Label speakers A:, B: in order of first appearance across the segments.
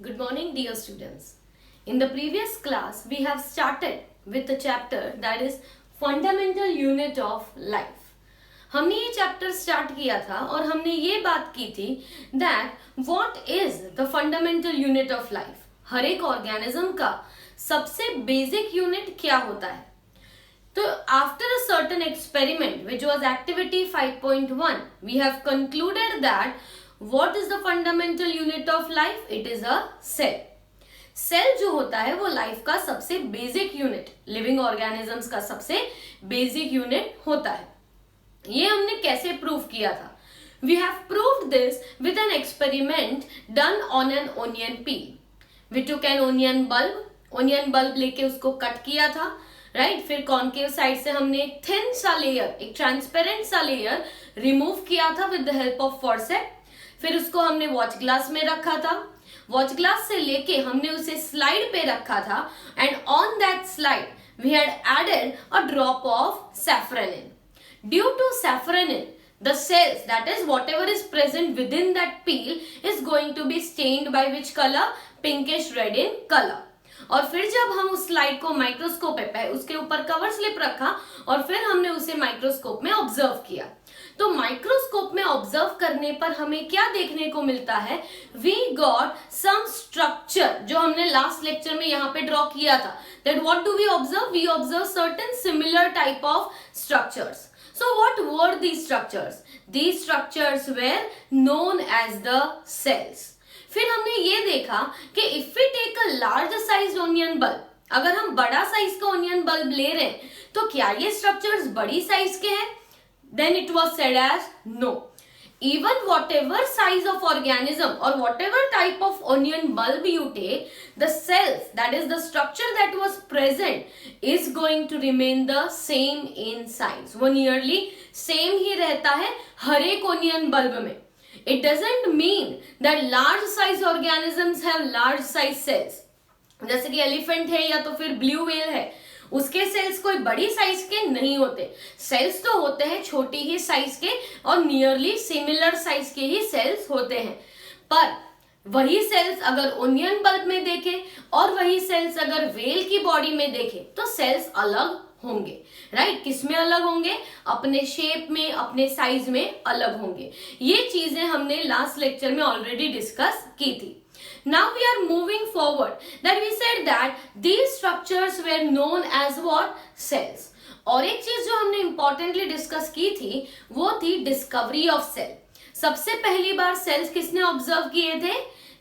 A: Good morning, dear students. In the previous class, we have started with a chapter that is Fundamental Unit of Life. हमने ये chapter start किया था और हमने ये बात की थी that what is the fundamental unit of life? हर एक ऑर्गेनिज्म का सबसे बेसिक यूनिट क्या होता है? तो after a certain experiment which was activity 5.1, we have concluded that what is the fundamental unit of life? It is a cell. Cell जो होता है वो लाइफ का सबसे बेसिक यूनिट, लिविंग ऑर्गेनिजम्स का सबसे बेसिक यूनिट होता है. ये हमने कैसे प्रूव किया था? We have proved this with an experiment done on an onion peel. We took an onion bulb लेके उसको कट किया था, राइट. फिर कॉन्केव साइड से हमने एक थिन सा लेयर, एक ट्रांसपेरेंट सा लेयर रिमूव किया था with the help of forceps. फिर उसको हमने वॉच ग्लास में रखा था. वॉच ग्लास से लेके हमने उसे स्लाइड पे रखा था and on that slide we had added a drop of safranin. Due to safranin, the cells, that is whatever is present within that peel, is going to be stained by which color? Pinkish red in color. और फिर जब हम उस slide को microscope पे उसके ऊपर cover slip रखा और फिर हमने उसे माइक्रोस्कोप में ऑब्जर्व किया. तो माइक्रोस्कोप में ऑब्जर्व करने पर हमें क्या देखने को मिलता है? वी गॉट सम स्ट्रक्चर जो हमने लास्ट लेक्चर में यहाँ पे ड्रॉ किया था. That what do we observe? We observe certain similar type of structures. So what were these structures? These structures were known as the cells. फिर हमने ये देखा कि if we take a large sized onion bulb, अगर हम बड़ा size का onion bulb ले रहे हैं तो क्या ये स्ट्रक्चर्स बड़ी साइज के हैं? Then it was said as no. Even whatever size of organism or whatever type of onion bulb you take, the cells, that is the structure that was present, is going to remain the same in size. वो nearly same ही रहता है हर एक onion bulb में. It doesn't mean that large size organisms have large size cells. जैसे कि elephant है या तो फिर blue whale है, उसके सेल्स कोई बड़ी साइज के नहीं होते. सेल्स तो होते हैं छोटी ही साइज के और नियरली सिमिलर साइज के ही सेल्स होते हैं. पर वही सेल्स अगर ओनियन बल्ब में देखें और वही सेल्स अगर व्हेल की बॉडी में देखें तो सेल्स अलग होंगे, राइट. किसमें अलग होंगे? अपने शेप में, अपने साइज में अलग होंगे. ये चीजें हमने लास्ट लेक्चर में ऑलरेडी डिस्कस की थी. Now we are moving forward. That we said that these structures were known as what? Cells. और एक चीज जो हमने इंपॉर्टेंटली डिस्कस की थी वो थी डिस्कवरी ऑफ सेल. सबसे पहली बार सेल्स किसने ऑब्जर्व किए थे?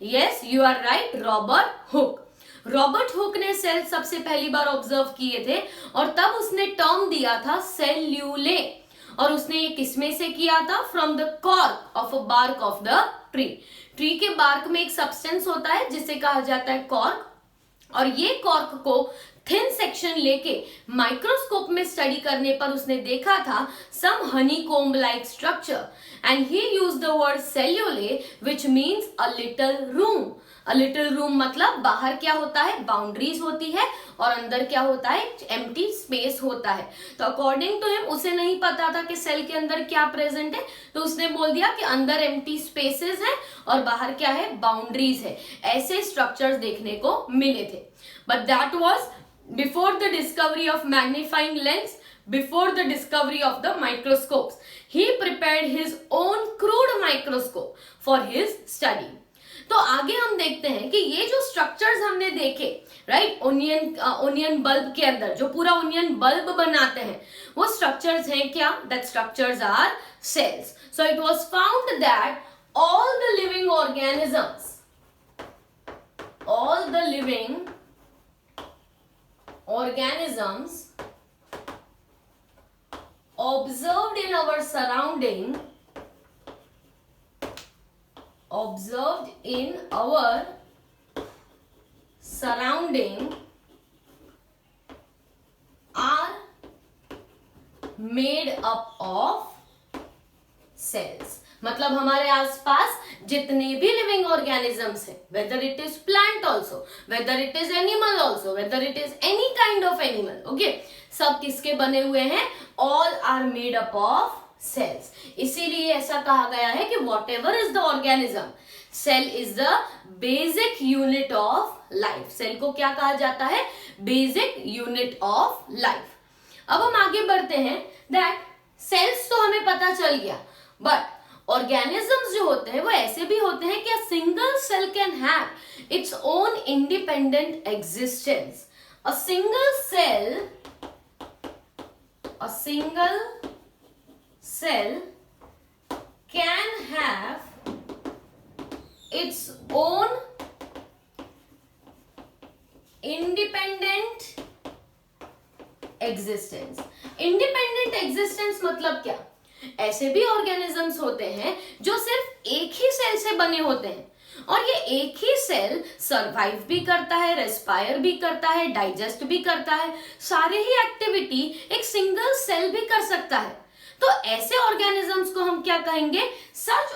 A: Yes, you are right, Robert Hooke. Robert Hooke ने सेल सबसे पहली बार ऑब्जर्व किए थे और तब उसने टर्म दिया था सेल्यूले. और उसने ये किसमें से किया था? From the cork of a bark of the tree. Tree के बार्क में एक सब्सटेंस होता है जिसे कहा जाता है कॉर्क, और ये कॉर्क को थिन सेक्शन लेके माइक्रोस्कोप में स्टडी करने पर उसने देखा था some honeycomb like structure and he used the word cellulae which means a little room. A little room मतलब बाहर क्या होता है? बाउंड्रीज होती है और अंदर क्या होता है? एम्प्टी स्पेस होता है. तो अकॉर्डिंग टू हिम उसे नहीं पता था कि सेल के अंदर क्या प्रेजेंट है, तो उसने बोल दिया कि अंदर एम्प्टी स्पेसेस हैं और बाहर क्या है? बाउंड्रीज है. ऐसे स्ट्रक्चर्स देखने को मिले थे. But that was before the discovery of magnifying lens, before the discovery of the microscopes. He prepared his own crude microscope for his study. तो आगे हम देखते हैं कि ये जो स्ट्रक्चर्स हमने देखे, राइट, ओनियन बल्ब के अंदर जो पूरा ओनियन बल्ब बनाते हैं वो स्ट्रक्चर्स हैं क्या? That structures are cells. So it was found that all the living organisms observed in our surrounding are made up of cells. मतलब हमारे आसपास जितने भी लिविंग ऑर्गेनिजम्स हैं, whether it is plant also, whether it is animal also, whether it is any kind of animal, okay, सब किसके बने हुए हैं? All are made up of cells. इसीलिए ऐसा कहा गया है कि whatever is the organism, cell is the basic unit of life. Cell को क्या कहा जाता है? Basic unit of life. अब हम आगे बढ़ते हैं that cells तो हमें पता चल गया, but organisms जो होते हैं वो ऐसे भी होते हैं कि a single cell can have its own independent existence. A single cell can have its own independent existence. Independent existence मतलब क्या? ऐसे भी ऑर्गेनिजम्स होते हैं जो सिर्फ एक ही सेल से बने होते हैं और ये एक ही सेल सरवाइव भी करता है, रेस्पायर भी करता है, डाइजेस्ट भी करता है, सारे ही एक्टिविटी एक सिंगल सेल भी कर सकता है. तो ऐसे ऑर्गेनिजम्स को हम क्या कहेंगे? such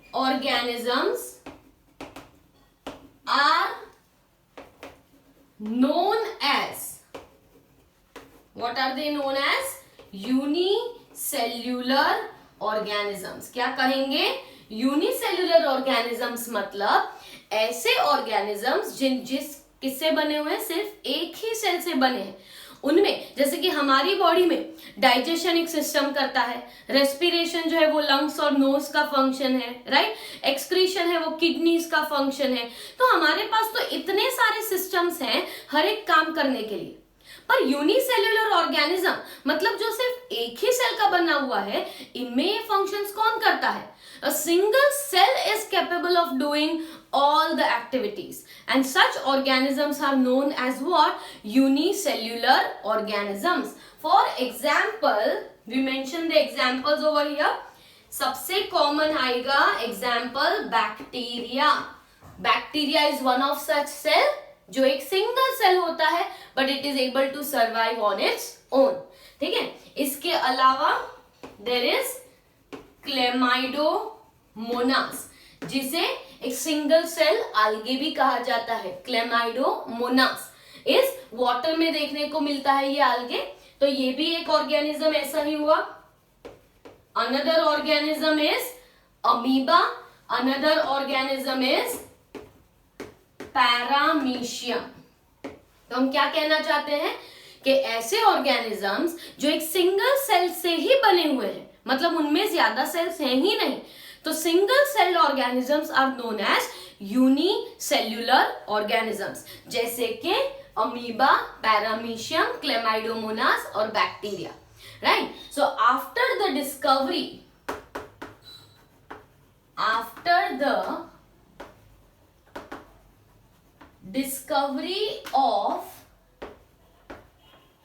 A: organisms are known as, what are they known as? Unicellular organisms. क्या कहेंगे? यूनिसेल्युलर ऑर्गेनिजम्स मतलब ऐसे ऑर्गेनिजम्स किससे बने हुए हैं? सिर्फ एक ही सेल से बने हैं. उनमें जैसे कि हमारी बॉडी में डाइजेशन एक सिस्टम करता है, रेस्पिरेशन जो है वो लंग्स और नोज का फंक्शन है, राइट, एक्सक्रीशन है वो किडनीज का फंक्शन है. तो हमारे पास तो इतने सारे सिस्टम्स हैं हर एक काम करने के लिए. पर यूनिसेल्युलर ऑर्गेनिज्म मतलब जो सिर्फ एक ही सेल का बना हुआ है, इनमें ये फंक्शंस कौन करता है? A single cell is capable of doing all the activities, and such organisms are known as what? Unicellular organisms. For example, we mention the examples over here. सबसे कॉमन आएगा example bacteria. Bacteria is one of such cell जो एक single cell होता है but it is able to survive on its own. ठीक है. इसके अलावा देयर इज क्लेमाइडोमोनास जिसे एक सिंगल सेल आल्गे भी कहा जाता है. क्लेमाइडोमोनास इस वाटर में देखने को मिलता है ये आल्गे. तो ये भी एक ऑर्गेनिज्म ऐसा ही हुआ. Another organism is amoeba. Another organism is paramecium. तो हम क्या कहना चाहते हैं कि ऐसे ऑर्गेनिजम्स जो एक सिंगल सेल से ही बने हुए हैं, मतलब उनमें ज्यादा सेल्स हैं ही नहीं, तो single cell organisms are known as unicellular organisms, जैसे कि अमीबा, पैरामीशियम, क्लेमाइडोमोनास और bacteria. Right. So after the discovery of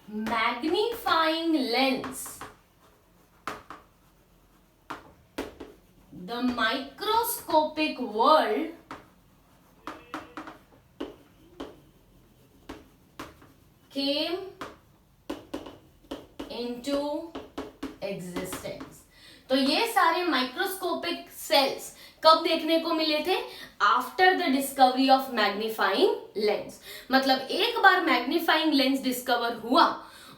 A: magnifying lens, the microscopic world came into existence. तो ये सारे माइक्रोस्कोपिक सेल्स कब देखने को मिले थे? After the discovery of magnifying lens. मतलब एक बार मैग्नीफाइंग लेंस डिस्कवर हुआ,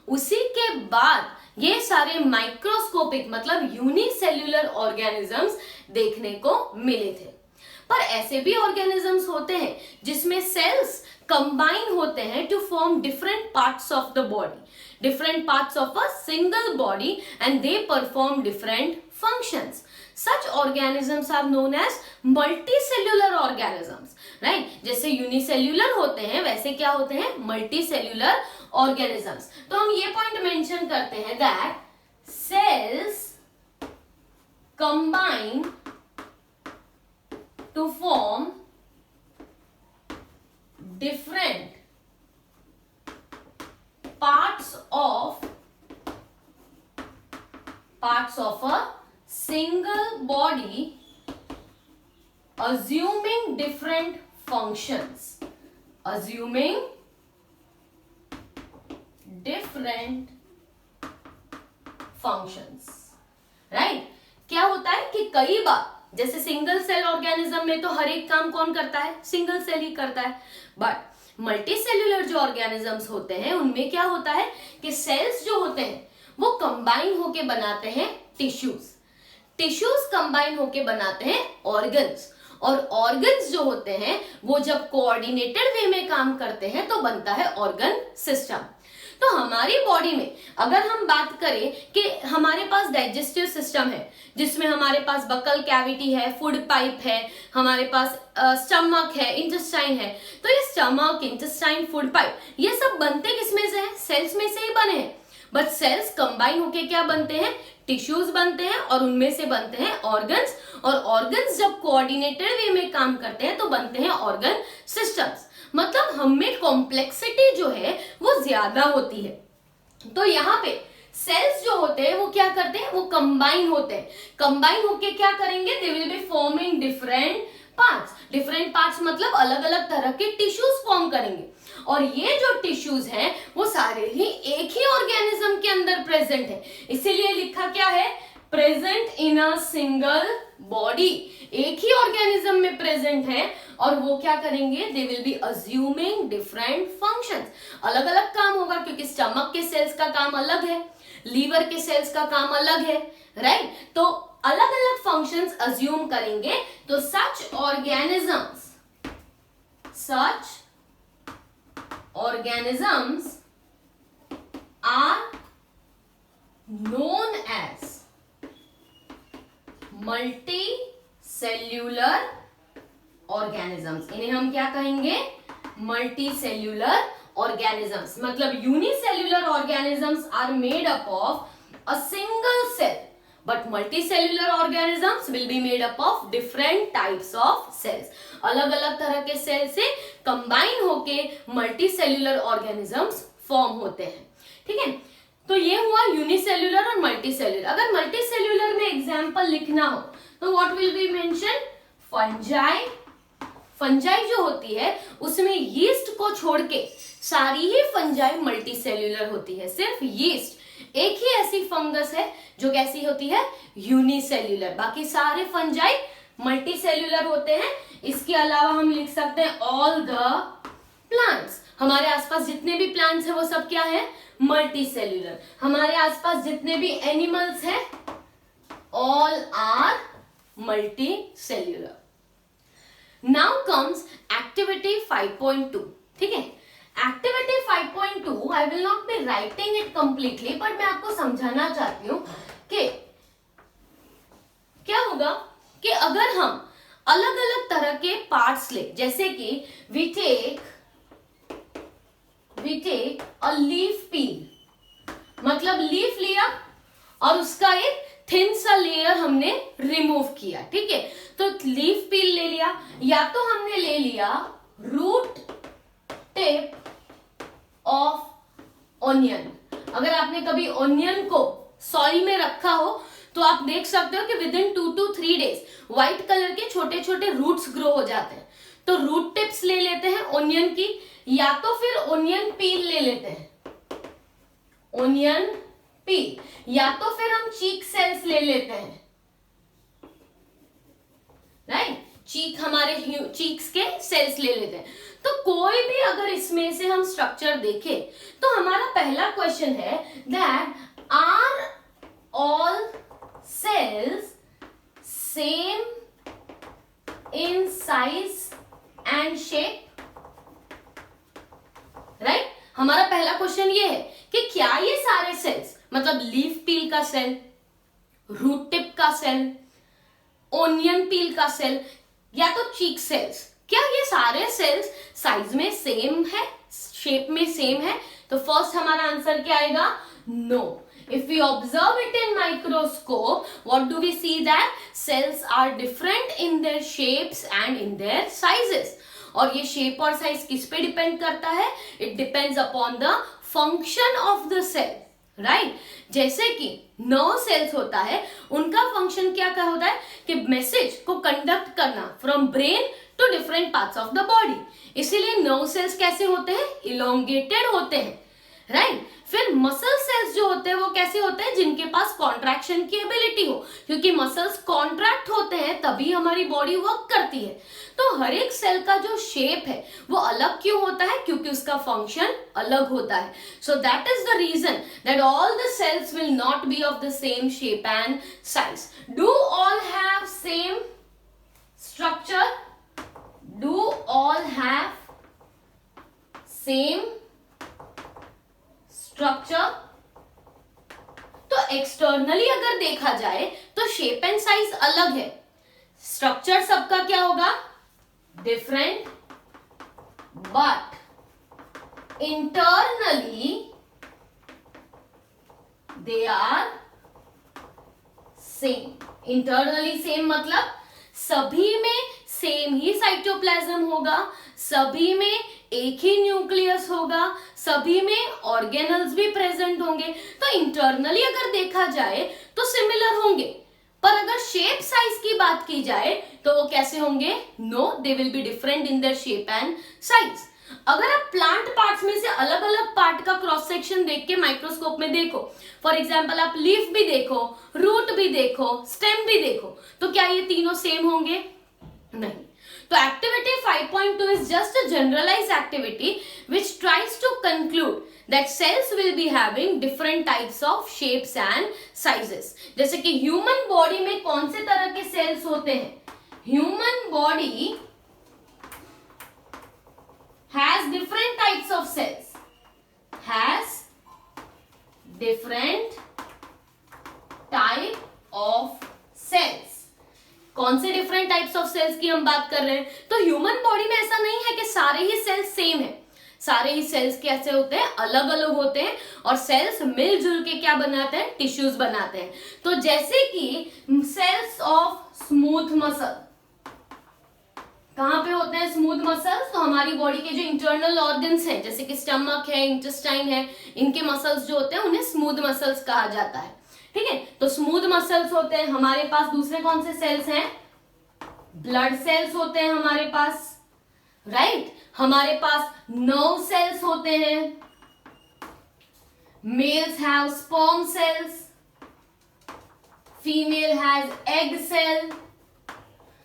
A: उसी के बाद ये सारे माइक्रोस्कोपिक मतलब यूनिसेल्युलर ऑर्गेनिजम्स देखने को मिले थे. पर ऐसे भी ऑर्गेनिजम्स होते हैं जिसमें सेल्स कंबाइन होते हैं to form different parts of the body, different parts of a single body, and they perform different functions. Such organisms are known as multicellular organisms. Right? जैसे यूनिसेल्युलर होते हैं वैसे क्या होते हैं? Multicellular organisms. तो हम ये पॉइंट मेंशन करते हैं that cells combine to form different parts of a single body, assuming different functions. Right? क्या होता है कि कई बार जैसे सिंगल सेल ऑर्गेनिज्म में तो हर एक काम कौन करता है? सिंगल सेल ही करता है. बट मल्टीसेल्यूलर जो ऑर्गेनिजम्स होते हैं उनमें क्या होता है कि सेल्स जो होते हैं वो कंबाइन होके बनाते हैं टिश्यूज, टिश्यूज कंबाइन होके बनाते हैं ऑर्गन्स, और ऑर्गन्स जो होते हैं वो जब कोऑर्डिनेटेड वे में काम करते हैं तो बनता है ऑर्गन सिस्टम। तो हमारी बॉडी में अगर हम बात करें कि हमारे पास डाइजेस्टिव सिस्टम है जिसमें हमारे पास बकल कैविटी है, फूड पाइप है, हमारे पास स्टमक है, इंटेस्टाइन है, तो ये स्टमक, इंटेस्टाइन, फूड पाइप ये सब बनते किसमें से है? सेल्स में से ही बने हैं। बट सेल्स कंबाइन होके क्या बनते हैं? टिश्यूज बनते हैं और उनमें से बनते हैं ऑर्गन्स, और ऑर्गन्स जब कोऑर्डिनेटेड वे में काम करते हैं तो बनते हैं ऑर्गन सिस्टम्स। मतलब हमें कॉम्प्लेक्सिटी जो है वो ज्यादा होती है। तो यहाँ पे सेल्स जो होते हैं वो क्या करते हैं? वो कंबाइन होते हैं। कंबाइन होके क्या करेंगे? दे will be forming different parts. Different parts मतलब अलग अलग तरह के टिश्यूज फॉर्म करेंगे, और ये जो टिश्यूज हैं वो सारे ही एक ही ऑर्गेनिज्म के अंदर प्रेजेंट है, इसीलिए लिखा क्या है? Present in a single body. एक ही ऑर्गेनिज्म में प्रेजेंट है, और वो क्या करेंगे? दे will B assuming different functions. अलग अलग काम होगा, क्योंकि स्टमक के सेल्स का काम अलग है, लीवर के सेल्स का काम अलग है, राइट? तो अलग अलग फंक्शंस अज्यूम करेंगे। तो सच organisms are known as multicellular organisms। इन्हें हम क्या कहेंगे? multicellular organisms। मतलब unicellular organisms are made up of a single cell, but multicellular organisms will be made up of different types of cells। अलग अलग तरह के सेल से कंबाइन होके मल्टीसेल्यूलर ऑर्गेनिजम्स फॉर्म होते हैं, ठीक है? तो ये हुआ यूनिसेल्यूलर और मल्टीसेल्यूलर। अगर मल्टीसेल्यूलर में एग्जांपल लिखना हो तो what will be mention? Fungi. Fungi जो होती है उसमें यीस्ट को छोड़ के सारी ही फंजाई मल्टीसेल्यूलर होती है। सिर्फ यीस्ट एक ही ऐसी फंगस है जो कैसी होती है? यूनिसेल्यूलर। बाकी सारे फंजाई मल्टीसेल्यूलर होते हैं। इसके अलावा हम लिख सकते हैं ऑल द प्लांट्स। हमारे आसपास जितने भी प्लांट्स हैं वो सब क्या है? मल्टीसेल्यूलर। हमारे आसपास जितने भी एनिमल्स हैं all are multicellular. Now comes activity 5.2, ठीक है? Activity 5.2 I will not be writing it completely, but मैं आपको समझाना चाहती हूं कि क्या होगा कि अगर हम अलग अलग तरह के पार्ट्स ले, जैसे कि we take a leaf peel, मतलब लीफ लिया और उसका एक थिन सा लेयर हमने रिमूव किया, ठीक है? तो लीफ पील ले लिया, या तो हमने ले लिया रूट टिप ऑफ ऑनियन। अगर आपने कभी ऑनियन को सॉइल में रखा हो तो आप देख सकते हो कि with in 2 to 3 days white colour के छोटे छोटे रूट्स ग्रो हो जाते हैं। तो रूट टिप्स ले लेते हैं ऑनियन की, या तो फिर ऑनियन पील ले लेते हैं, ऑनियन पील, या तो फिर हम चीक सेल्स ले लेते हैं, राइट? चीक, हमारे चीक्स के सेल्स ले लेते हैं। तो कोई भी अगर इसमें से हम स्ट्रक्चर देखें तो हमारा पहला क्वेश्चन है that are all cells same in size and shape, right? हमारा पहला क्वेश्चन ये है कि क्या ये सारे सेल्स, मतलब लीफ पील का सेल, रूट टिप का सेल, ओनियन पील का सेल, या तो चीक सेल्स, क्या ये सारे सेल्स साइज में सेम है, शेप में सेम है? तो फर्स्ट हमारा आंसर क्या आएगा? No. If we observe it in microscope, what do we see? That cells are different in their shapes and in their sizes. और ये शेप और साइज किस पे डिपेंड करता है? It depends upon the function of the cell, right? जैसे कि nerve cells होता है, उनका फंक्शन क्या क्या होता है कि मैसेज को कंडक्ट करना from brain to different parts of the body. इसीलिए नर्व सेल्स कैसे होते हैं? इलोंगेटेड होते हैं, राइट? फिर मसल सेल्स जो जो होते हैं वो कैसे होते हैं, जिनके पास कॉन्ट्रैक्शन की एबिलिटी हो, क्योंकि मसल्स कॉन्ट्रैक्ट होते हैं तभी हमारी बॉडी वर्क करती है। तो हर एक सेल का जो शेप है वो अलग क्यों होता है, क्योंकि उसका फंक्शन अलग होता है। So that is the reason that all the cells will not be of the same shape and size. Do all have same structure? Do all have same structure? तो एक्सटर्नली अगर देखा जाए तो शेप एंड साइज अलग है, structure सबका क्या होगा, different, but internally they are same. Internally same मतलब सभी में सेम ही साइटोप्लाज्म होगा, सभी में एक ही न्यूक्लियस होगा, सभी में ऑर्गेनल्स भी प्रेजेंट होंगे। तो इंटरनली अगर देखा जाए तो सिमिलर होंगे, पर अगर शेप साइज की बात की जाए तो वो कैसे होंगे, no, they will be different in their shape and size. अगर आप प्लांट पार्ट्स में से अलग अलग पार्ट का क्रॉस सेक्शन देख के माइक्रोस्कोप में देखो, फॉर एग्जांपल आप लीफ भी देखो, रूट भी देखो, स्टेम भी देखो, तो क्या ये तीनों सेम होंगे? नहीं। तो activity 5.2 is just a generalized activity which tries to conclude that cells will be having different types of shapes and sizes। जैसे कि ह्यूमन बॉडी में कौन से तरह के सेल्स होते हैं? Human body has different types of cells, has different type of cells। कौन से डिफरेंट टाइप्स ऑफ सेल्स की हम बात कर रहे हैं? तो ह्यूमन बॉडी में ऐसा नहीं है कि सारे ही सेल्स सेम है, सारे ही सेल्स कैसे होते हैं, अलग अलग होते हैं, और सेल्स मिलजुल के क्या बनाते हैं, टिश्यूज बनाते हैं। तो जैसे कि सेल्स ऑफ स्मूथ मसल, कहां पे होते हैं स्मूथ मसल्स? तो हमारी बॉडी के जो इंटरनल ऑर्गन्स हैं, जैसे कि स्टमक है, इंटेस्टाइन है, इनके मसल्स जो होते हैं उन्हें स्मूथ मसल्स कहा जाता है। ठीक है, तो स्मूथ मसल्स होते हैं हमारे पास। दूसरे कौन से सेल्स हैं? ब्लड सेल्स होते हैं हमारे पास, राइट। हमारे पास नर्व सेल्स होते हैं, males have sperm cells, female has egg cell.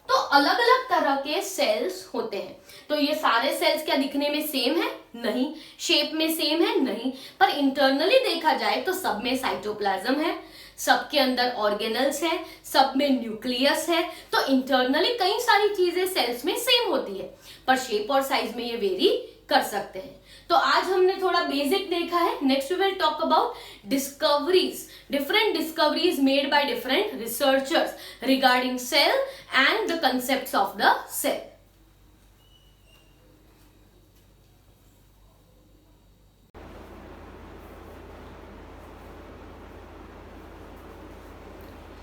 A: तो अलग अलग तरह के सेल्स होते हैं। तो ये सारे सेल्स क्या दिखने में सेम है? नहीं। शेप में सेम है? नहीं। पर इंटरनली देखा जाए तो सब में साइटोप्लाज्म है, सबके अंदर ऑर्गेनल्स है, सब में न्यूक्लियस है। तो इंटरनली कई सारी चीजें सेल्स में सेम होती है, पर शेप और साइज में ये वेरी कर सकते हैं। तो आज हमने थोड़ा बेसिक देखा है। Next we will talk about discoveries, different discoveries made by different researchers regarding cell and the concepts of the cell.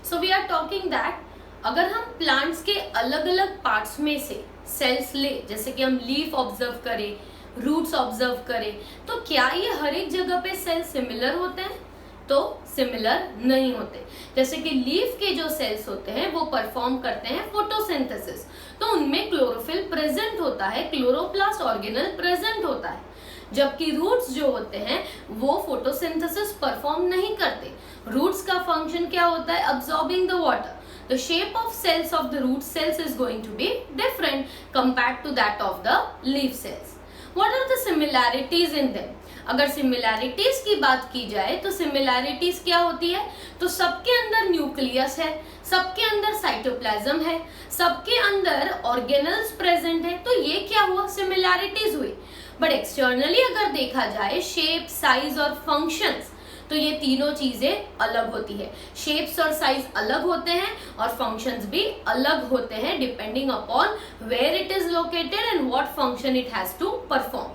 A: So we are talking that अगर हम प्लांट्स के अलग अलग पार्ट्स में से सेल्स ले, जैसे कि हम लीफ ऑब्जर्व करें, रूट्स ऑब्जर्व करें, तो क्या ये हर एक जगह पे सेल सिमिलर होते हैं? तो सिमिलर नहीं होते। जैसे कि लीफ के जो सेल्स होते हैं वो परफॉर्म करते हैं फोटोसिंथेसिस, तो उनमें क्लोरोफिल प्रेजेंट होता है, क्लोरोप्लास्ट ऑर्गेनल प्रेजेंट होता है। जबकि रूट्स जो होते हैं वो फोटोसिंथेसिस परफॉर्म नहीं करते। रूट्स का फंक्शन क्या होता है? Absorbing the water. The shape of cells of the root cells is going to be different compared to that of the leaf cells. What are the similarities in them? अगर similarities की बात की जाए तो similarities क्या होती है? तो सबके अंदर न्यूक्लियस है, सबके अंदर साइटोप्लाज्म है, सबके अंदर ऑर्गेनल्स प्रेजेंट है। तो ये क्या हुआ? सिमिलैरिटीज हुई। बट एक्सटर्नली अगर देखा जाए शेप, साइज और फंक्शंस, तो ये तीनों चीजें अलग होती है। शेप्स और साइज अलग होते हैं और फंक्शंस भी अलग होते हैं, depending upon where it is located and what function it has to perform.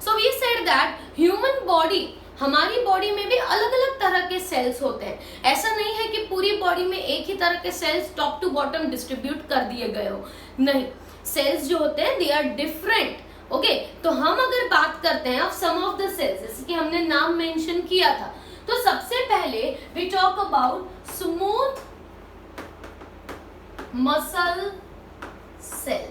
A: So we said that human body, हमारी बॉडी में भी अलग अलग तरह के सेल्स होते हैं। ऐसा नहीं है कि पूरी बॉडी में एक ही तरह के cells top to bottom distribute कर दिए गए हो, नहीं। सेल्स जो होते हैं दे आर डिफरेंट। ओके, तो हम अगर बात करते हैं of some of the cells, जैसे कि हमने नाम मेंशन किया था, तो सबसे पहले we talk about smooth muscle cell.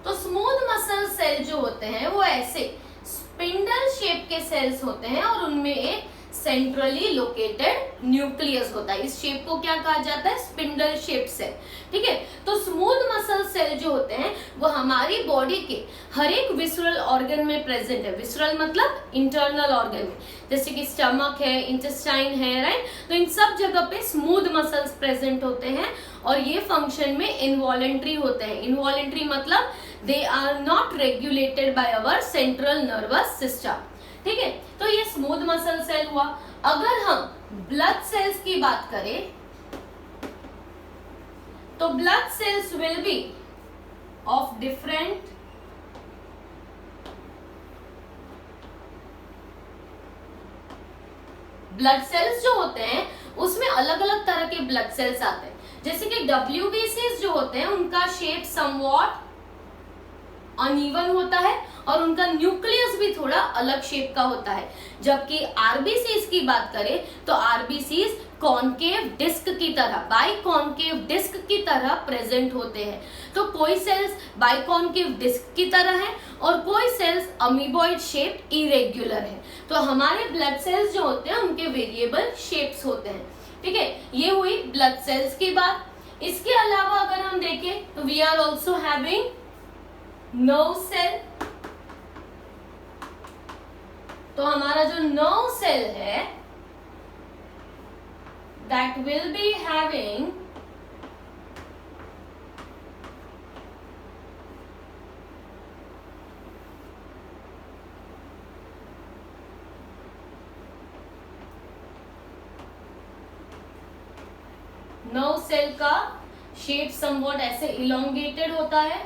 A: तो स्मूथ मसल सेल जो होते हैं वो ऐसे स्पिंडल शेप के सेल्स होते हैं और उनमें एक सेंट्रली लोकेटेड न्यूक्लियस होता है। इस शेप को क्या कहा जाता है? Spindle shape cell. ठीक है, तो स्मूथ मसल सेल जो होते हैं वो हमारी बॉडी के हर एक विसरल ऑर्गन में प्रेजेंट है। विसरल मतलब इंटरनल ऑर्गन में, जैसे कि स्टमक है, इंटेस्टाइन है, राइट। तो इन सब जगह पे स्मूथ मसल्स प्रेजेंट होते हैं और ये फंक्शन में इनवॉलेंट्री होते हैं। इनवॉलेंट्री मतलब they are not regulated by our central nervous system. ठीक है, तो ये स्मूथ मसल सेल हुआ। अगर हम ब्लड सेल्स की बात करें तो blood cells will be of different blood cells जो होते हैं उसमें अलग अलग तरह के ब्लड सेल्स आते हैं। जैसे कि WBCs जो होते हैं उनका शेप समवॉट अनइवन होता है और उनका न्यूक्लियस भी थोड़ा अलग शेप का होता है। जबकि RBCs की बात करें तो RBCs कॉनकेव डिस्क की तरह, बाइकॉनकेव डिस्क की तरह प्रेजेंट होते हैं। तो कोई सेल्स बाइकॉनकेव डिस्क की तरह है और कोई सेल्स अमीबॉइड शेप इरेग्युलर है। तो हमारे ब्लड सेल्स जो होते हैं उनके वेरिएबल शेप्स होते हैं। ठीक है, ये हुई ब्लड सेल्स की बात। इसके अलावा अगर हम देखें तो we are also having nerve cell. तो हमारा जो नर्व सेल है that will be having nerve cell का शेप समवॉट ऐसे इलोंगेटेड होता है,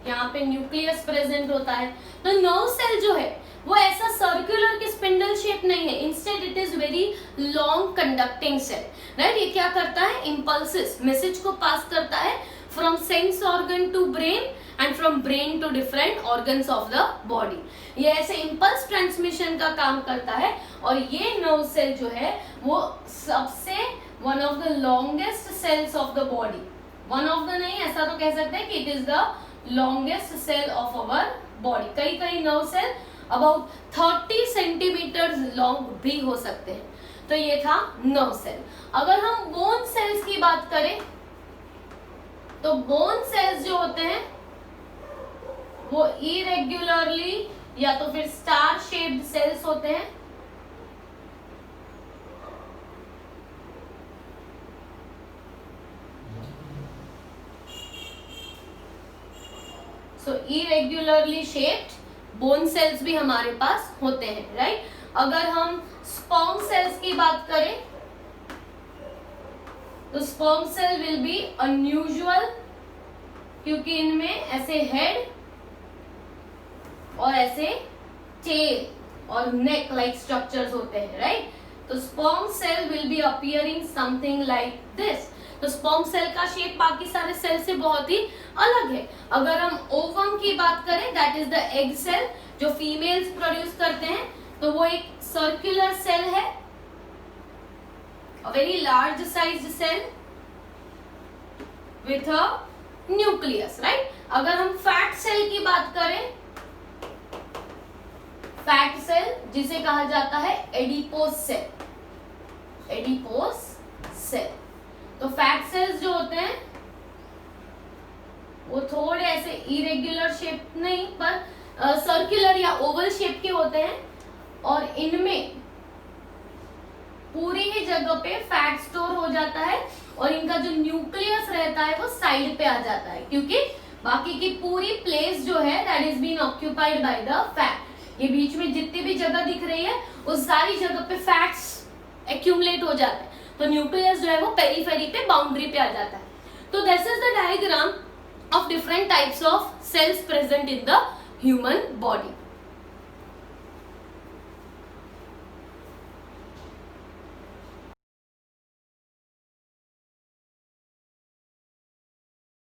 A: यहाँ पे न्यूक्लियस प्रेजेंट होता है। तो नर्व सेल जो है वो ऐसा सर्कुलर की स्पिंडल शेप नहीं है, instead it is very long conducting cell, right. ये क्या करता है? इंपल्सेस, मैसेज को पास करता है from sense organ to brain and from brain to different organs of the body. ये ऐसे इंपल्स ट्रांसमिशन का काम करता है और ये नर्व सेल जो है वो सबसे one of the longest cells of the body, one of the नहीं, ऐसा तो कह सकते हैं कि it is the longest cell of our body. कई कई nerve cell about 30 centimetre long भी हो सकते हैं। तो ये था नर्व सेल। अगर हम बोन सेल्स की बात करें तो बोन सेल्स जो होते हैं वो इरेग्युलरली या तो फिर स्टार शेप्ड सेल्स होते हैं। सो इरेग्युलरली शेप्ड बोन सेल्स भी हमारे पास होते हैं, राइट। अगर हम स्पर्म सेल्स की बात करें तो sperm cell will be unusual, क्योंकि इनमें ऐसे हेड और ऐसे टेल और नेक लाइक स्ट्रक्चर्स होते हैं, राइट। तो sperm cell will be appearing something like this. तो स्पर्म सेल का शेप बाकी सारे सेल से बहुत ही अलग है। अगर हम ओवम की बात करें that is the egg cell जो फीमेल्स प्रोड्यूस करते हैं, तो वो एक सर्कुलर सेल है, a very large sized cell with a nucleus, right. अगर हम फैट सेल की बात करें, फैट सेल जिसे कहा जाता है एडिपोस सेल, एडिपोस सेल। तो फैट सेल्स जो होते हैं वो थोड़े ऐसे इरेग्युलर शेप नहीं पर सर्कुलर या ओवल शेप के होते हैं और इनमें पूरी ही जगह पे फैट स्टोर हो जाता है और इनका जो न्यूक्लियस रहता है वो साइड पे आ जाता है, क्योंकि बाकी की पूरी प्लेस जो है that is been occupied by the fat. ये बीच में जितनी भी जगह दिख रही है उस सारी जगह पे फैट्स एक्यूमुलेट हो जाते हैं, तो न्यूक्लियस जो है वो पेरीफेरी पे, बाउंड्री पे आ जाता है। तो this is the diagram of different types of cells present in the human body.